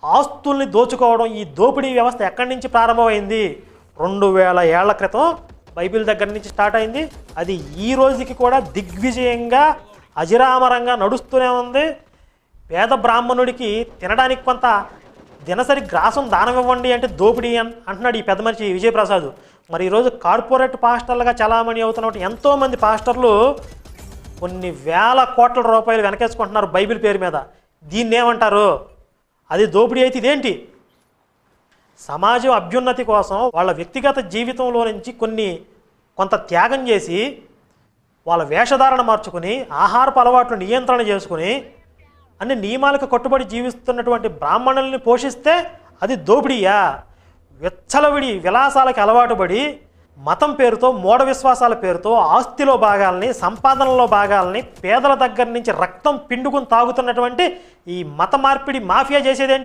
ఆస్తుల్ని దోచుకోవడం, ఈ దోపిడీ వ్యవస్థ ఎక్కడి నుంచి ప్రారంభమైంది? 2000 ఏళ్ల క్రితం బైబిల్ దగ్గర నుంచి స్టార్ట్ అయింది. అది ఈ రోజుకి కూడా దిగ్విజయంగా అజిరామరంగా నడుస్తూనే ఉంది. పేద బ్రాహ్మణుడికి తినడానికి కొంత దినసరి గ్రాసం దానం ఇవ్వండి అంటే దోపిడీ అంటున్నాడు ఈ పెద్ద మనిషి విజయప్రసాద్. మరి ఈరోజు కార్పొరేట్ పాస్టర్లుగా చలామణి అవుతున్నటువంటి ఎంతోమంది పాస్టర్లు కొన్ని వేల కోట్ల రూపాయలు వెనకేసుకుంటున్నారు బైబిల్ పేరు మీద. దీన్ని ఏమంటారు? అది దోపిడీ అయితే ఇదేంటి? సమాజం అభ్యున్నతి కోసం వాళ్ళ వ్యక్తిగత జీవితంలో నుంచి కొంత త్యాగం చేసి వాళ్ళ వేషధారణ మార్చుకుని ఆహారపు అలవాట్లు నియంత్రణ చేసుకుని అన్ని నియమాలకు కట్టుబడి జీవిస్తున్నటువంటి బ్రాహ్మణుల్ని పోషిస్తే అది దోపిడీయా? విచ్చలవిడి విలాసాలకి అలవాటు పడి మతం పేరుతో, మూఢ విశ్వాసాల పేరుతో ఆస్తిలో భాగాల్ని, సంపాదనలో భాగాల్ని పేదల దగ్గర నుంచి రక్తం పిండుకుని తాగుతున్నటువంటి ఈ మత మార్పిడి మాఫియా చేసేదేంటి?